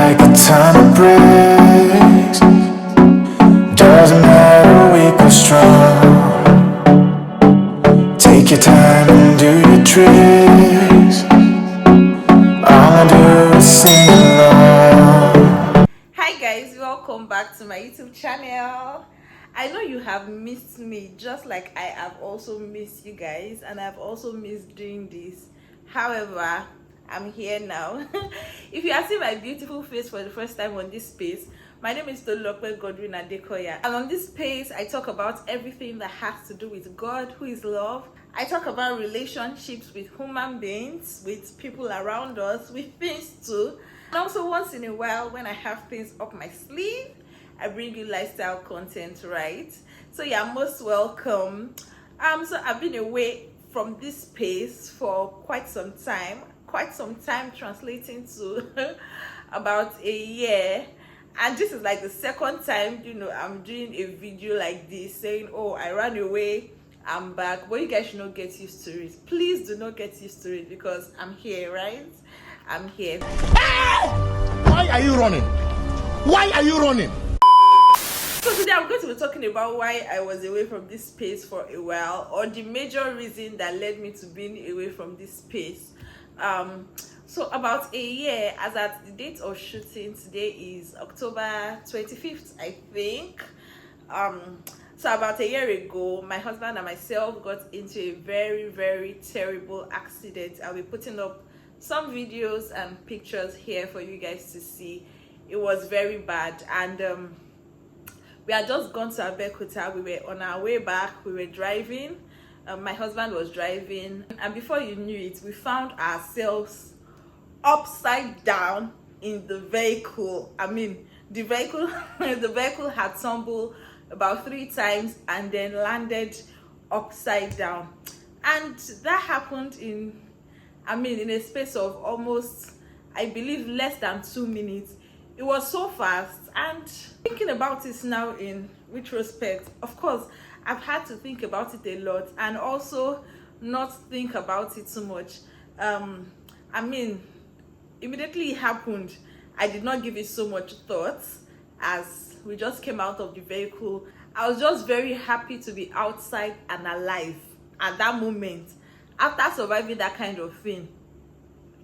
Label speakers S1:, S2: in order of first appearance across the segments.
S1: like a ton of bricks. Doesn't matter, weak or strong. Take your time and do your tricks. All I do is sing along.
S2: Hi guys, welcome back to my YouTube channel. I know you have missed me just like I have also missed you guys, and I've also missed doing this. However, I'm here now. If you are seeing my beautiful face for the first time on this space, my name is Tolulope Olujobi, and on this space I talk about everything that has to do with God, who is love. I talk about relationships with human beings, with people around us, with things too. And also once in a while, when I have things up my sleeve, I bring you lifestyle content, right? So you're most welcome. So I've been away from this space for quite some time, translating to about a year. And this is like the second time, I'm doing a video like this saying, oh, I ran away, I'm back. But you guys should not get used to it. Please do not get used to it, because I'm here, right? I'm here.
S3: Why are you running? Why are you running?
S2: So today I'm going to be talking about why I was away from this space for a while, or the major reason that led me to being away from this space. So about a year, as at the date of shooting, today is October 25th, I think. So about a year ago, my husband and myself got into a very, very terrible accident. I'll be putting up some videos and pictures here for you guys to see. It was very bad, and we had just gone to Abeokuta. We were on our way back. We were driving. My husband was driving, and before you knew it, we found ourselves upside down in the vehicle. I mean, the vehicle had tumbled about 3 times and then landed upside down, and that happened in a space of almost, I believe, less than 2 minutes. It was so fast. And thinking about it now in retrospect, of course I've had to think about it a lot, and also not think about it too much. Immediately it happened, I did not give it so much thought. As we just came out of the vehicle, I was just very happy to be outside and alive at that moment. After surviving that kind of thing,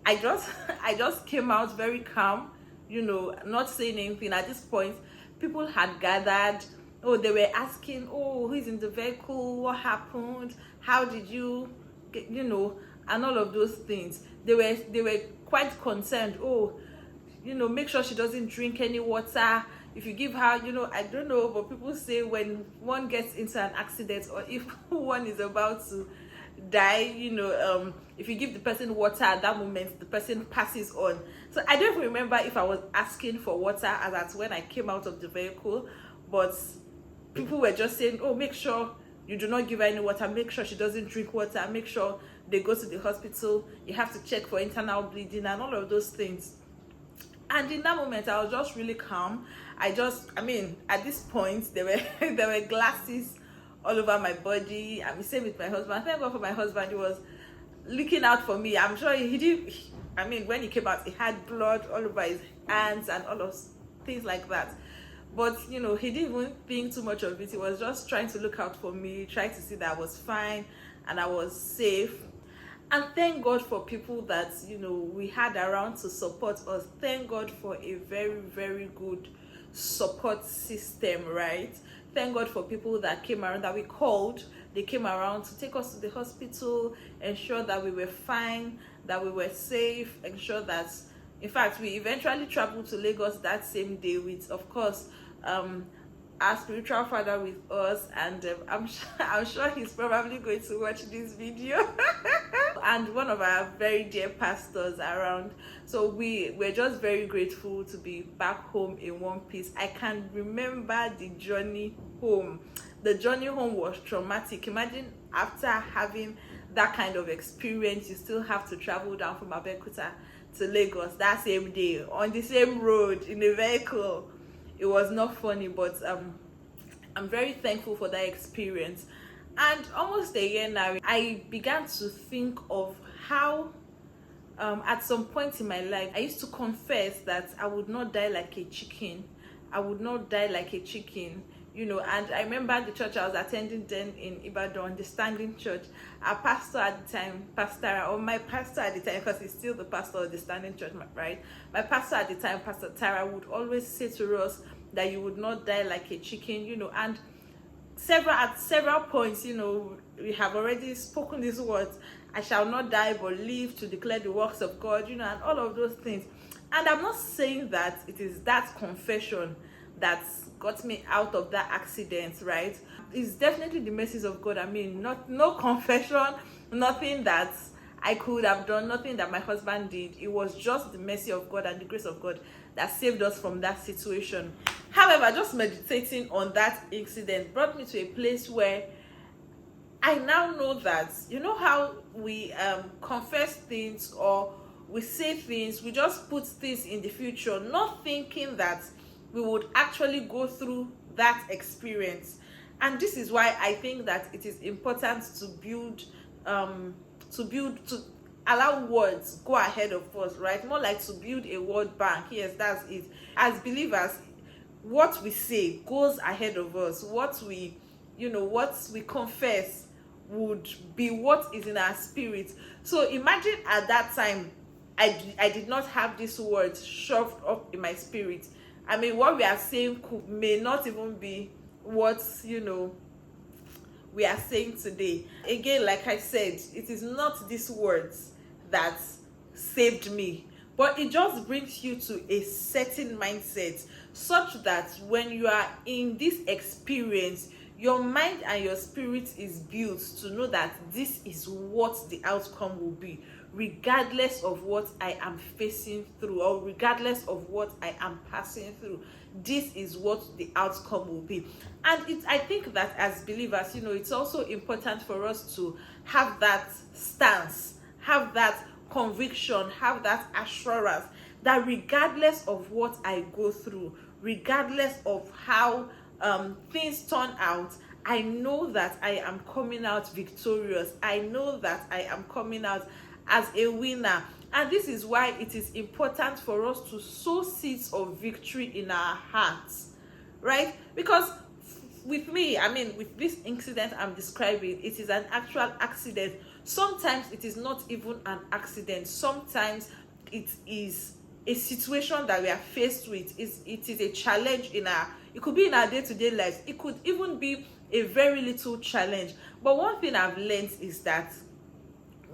S2: I just came out very calm, not saying anything. At this point, people had gathered. Oh, they were asking, oh, who's in the vehicle, what happened, how did you get, and all of those things. They were quite concerned. Oh, make sure she doesn't drink any water. If you give her, I don't know, but people say when one gets into an accident, or if one is about to die, if you give the person water at that moment, the person passes on. So I don't even remember if I was asking for water as at when I came out of the vehicle, but people were just saying, oh, make sure you do not give her any water, make sure she doesn't drink water, make sure they go to the hospital, you have to check for internal bleeding and all of those things. And in that moment, I was just really calm. At this point, there were glasses all over my body. I'm the same with my husband. Thank God for my husband. He was looking out for me. I'm sure he did. When he came out, he had blood all over his hands and all of things like that. But he didn't even think too much of it. He was just trying to look out for me, trying to see that I was fine and I was safe. And thank God for people that we had around to support us. Thank God for a very, very good support system, right? Thank God for people that came around, that we called. They came around to take us to the hospital, ensure that we were fine, that we were safe, ensure that, in fact, we eventually traveled to Lagos that same day with, of course, our spiritual father with us, and I'm sure he's probably going to watch this video. And one of our very dear pastors around. So we're just very grateful to be back home in one piece. I can remember the journey home. The journey home was traumatic. Imagine after having that kind of experience, you still have to travel down from Abeokuta to Lagos that same day on the same road in a vehicle. It was not funny, but I'm very thankful for that experience. And almost a year now, I began to think of how At some point in my life, I used to confess that I would not die like a chicken. I would not die like a chicken, and I remember the church I was attending then in Ibadan, the Standing Church. Our pastor at the time, my pastor at the time, because he's still the pastor of the Standing Church, right? My pastor at the time, Pastor Tara, would always say to us that you would not die like a chicken, and at several points, we have already spoken these words: I shall not die but live to declare the works of God, and all of those things. And I'm not saying that it is that confession that got me out of that accident, right? It's definitely the mercies of God. I mean, no confession, nothing that I could have done, nothing that my husband did. It was just the mercy of God and the grace of God that saved us from that situation. However, just meditating on that incident brought me to a place where I now know that, how we confess things, or we say things, we just put things in the future, not thinking that we would actually go through that experience. And this is why I think that it is important to allow words go ahead of us, right? More like to build a word bank. Yes, that's it. As believers, what we say goes ahead of us. What we confess would be what is in our spirit. So imagine at that time, I did not have these words shoved up in my spirit. I mean, what we are saying may not even be what, we are saying today. Again, like I said, it is not these words that saved me, but it just brings you to a certain mindset, such that when you are in this experience, your mind and your spirit is built to know that this is what the outcome will be, regardless of what I am facing through, or regardless of what I am passing through. This is what the outcome will be. And I think that as believers, it's also important for us to have that stance, have that conviction, have that assurance that regardless of what I go through, regardless of how things turn out, I know that I am coming out victorious. I know that I am coming out as a winner. And this is why it is important for us to sow seeds of victory in our hearts, right? Because with me, with this incident I'm describing, it is an actual accident. Sometimes it is not even an accident. Sometimes it is a situation that we are faced with. It is a challenge it could be in our day-to-day lives. It could even be a very little challenge. But one thing I've learned is that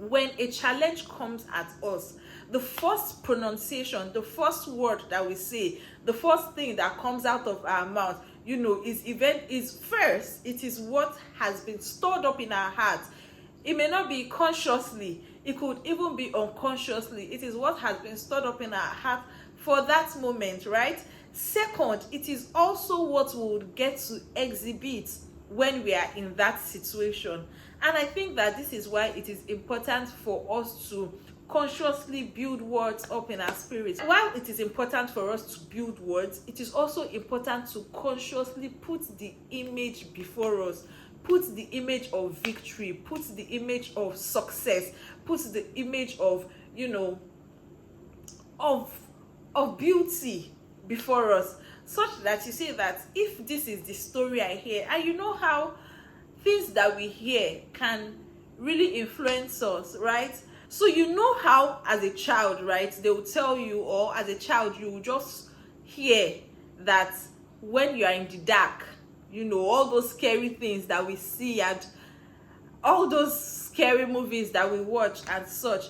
S2: when a challenge comes at us, the first pronunciation, the first word that we say, the first thing that comes out of our mouth, is first. It is what has been stored up in our hearts. It may not be consciously, it could even be unconsciously. It is what has been stored up in our heart for that moment, right? Second, it is also what we would get to exhibit when we are in that situation. And I think that this is why it is important for us to consciously build words up in our spirits. While it is important for us to build words, it is also important to consciously put the image before us. Put the image of victory, put the image of success, put the image of, of beauty before us, such that you say that if this is the story I hear, and how things that we hear can really influence us, right? So how as a child, right, they will tell you, or as a child you will just hear that when you are in the dark, all those scary things that we see and all those scary movies that we watch and such.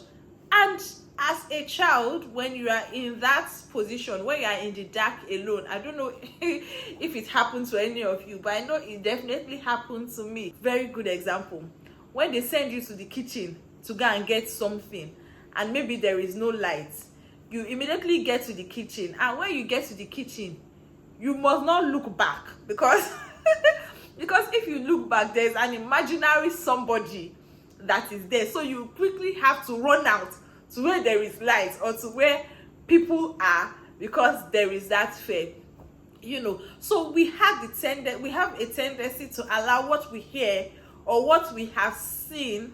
S2: And as a child, when you are in that position, when you are in the dark alone, I don't know if it happened to any of you, but I know it definitely happened to me. Very good example. When they send you to the kitchen to go and get something, and maybe there is no light, you immediately get to the kitchen, and when you get to the kitchen, you must not look back, because because if you look back, there's an imaginary somebody that is there. So you quickly have to run out to where there is light, or to where people are, because there is that fear. So we have a tendency to allow what we hear or what we have seen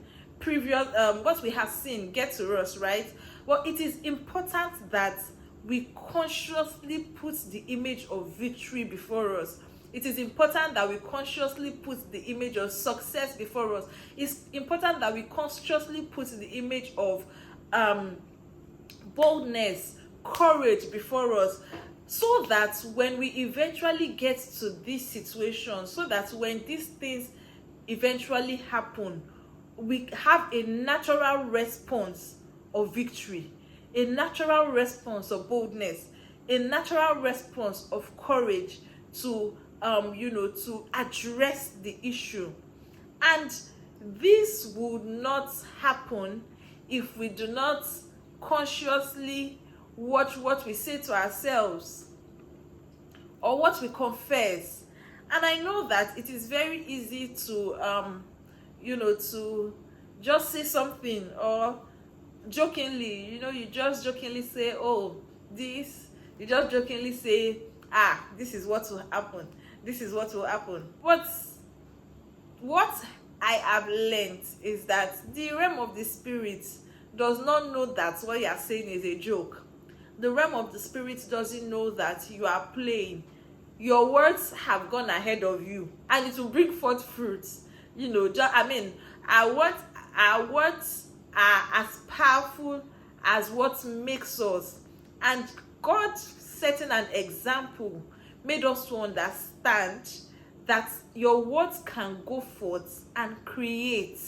S2: get to us, right? But it is important that we consciously put the image of victory before us. It is important that we consciously put the image of success before us. It's important that we consciously put the image of boldness, courage before us, so that when we eventually get to this situation, so that when these things eventually happen, we have a natural response of victory, a natural response of boldness, a natural response of courage to to address the issue. And this would not happen if we do not consciously watch what we say to ourselves or what we confess. And I know that it is very easy to to just say something, or jokingly, you just jokingly say, oh, this, you just jokingly say, this is what will happen, this is what will happen. But what I have learned is that the realm of the spirit does not know that what you are saying is a joke. The realm of the spirit doesn't know that you are playing. Your words have gone ahead of you, and it will bring forth fruits. Our words are as powerful as what makes us. And God, setting an example, made us to understand that your words can go forth and create.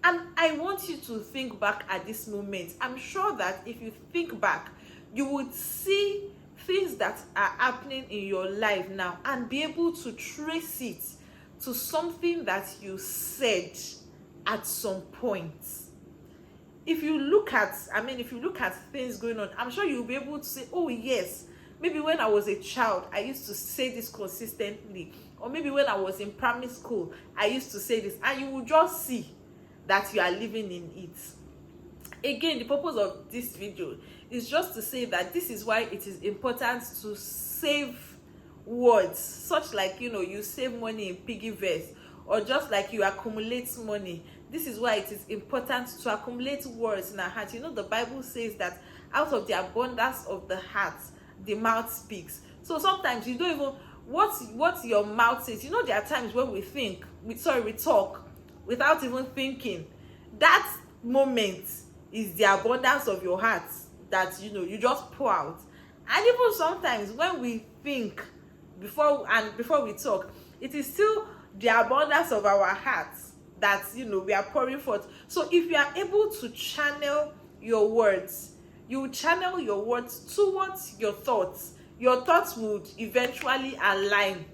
S2: And I want you to think back at this moment. I'm sure that if you think back, you would see things that are happening in your life now and be able to trace it to something that you said at some point. If you look at things going on, I'm sure you'll be able to say, oh yes, maybe when I was a child, I used to say this consistently. Or maybe when I was in primary school, I used to say this. And you will just see that you are living in it. Again, the purpose of this video is just to say that this is why it is important to save words, such like you save money in piggy vest, or just like you accumulate money. This is why it is important to accumulate words in our heart. The Bible says that out of the abundance of the heart, the mouth speaks. So sometimes you don't even what your mouth says. There are times when we talk without even thinking. That moment is the abundance of your heart that you just pour out. And even sometimes when we think before we talk, it is still the abundance of our hearts that we are pouring forth. So if you are able to channel your words, you channel your words towards your thoughts. Your thoughts would eventually align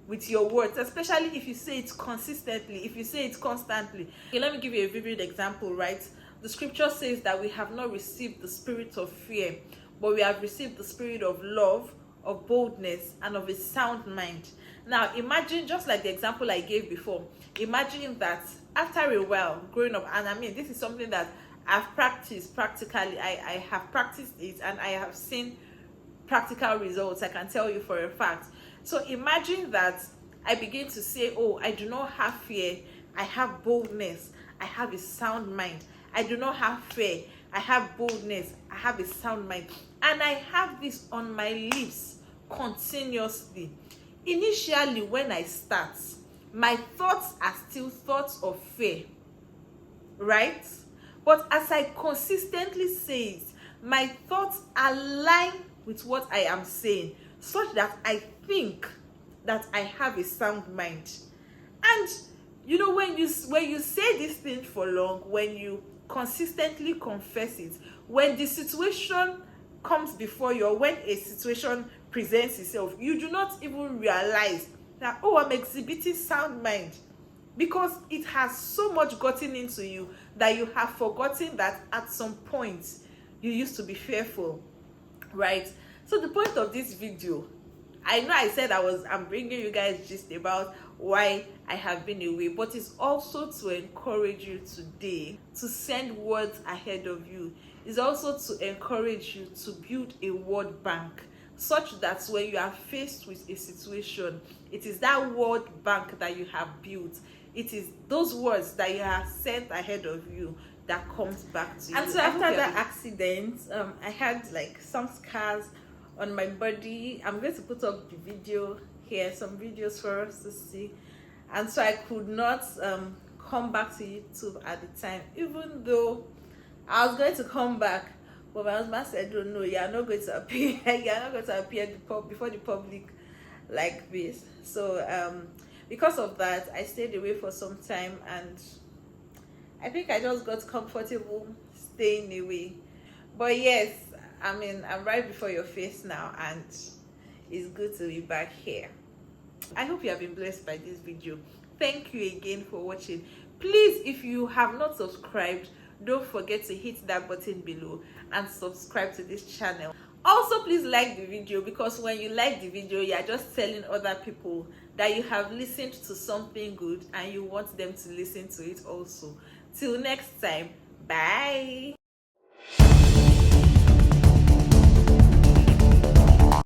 S2: with your words, especially if you say it consistently, if you say it constantly. Okay, let me give you a vivid example, right? The scripture says that we have not received the spirit of fear, but we have received the spirit of love, of boldness, and of a sound mind. Now imagine, just like the example I gave before, imagine that after a while growing up, and this is something that I've practiced practically. I have practiced it and I have seen practical results, I can tell you for a fact. So imagine that I begin to say, oh, I do not have fear, I have boldness, I have a sound mind. I do not have fear, I have boldness, I have a sound mind. And I have this on my lips continuously. Initially, when I start, my thoughts are still thoughts of fear, right? But as I consistently say it, my thoughts align with what I am saying, such that I think that I have a sound mind. And when you say this thing for long, when you consistently confess it, when the situation comes before you, or when a situation presents itself, you do not even realize that, oh, I'm exhibiting sound mind, because it has so much gotten into you that you have forgotten that at some point you used to be fearful, right? So the point of this video, I know I said I'm bringing you guys gist about why I have been away, but it's also to encourage you today to send words ahead of you. It's also to encourage you to build a word bank, such that when you are faced with a situation, it is that word bank that you have built. It is those words that you have sent ahead of you that comes back to you. And so
S4: I
S2: after
S4: hope
S2: that accident, I had like some scars on my body. I'm going to put up the video here, some videos for us to see. And so I could not come back to YouTube at the time, even though I was going to come back, but my husband said, "Oh no, you're not going to appear. You're not going to appear before the public like this." So because of that, I stayed away for some time, and I think I just got comfortable staying away. But yes, I mean, I'm right before your face now, and it's good to be back here. I hope you have been blessed by this video. Thank you again for watching. Please, if you have not subscribed, don't forget to hit that button below and subscribe to this channel. Also, please like the video, because when you like the video, you are just telling other people that you have listened to something good and you want them to listen to it also. Till next time, bye.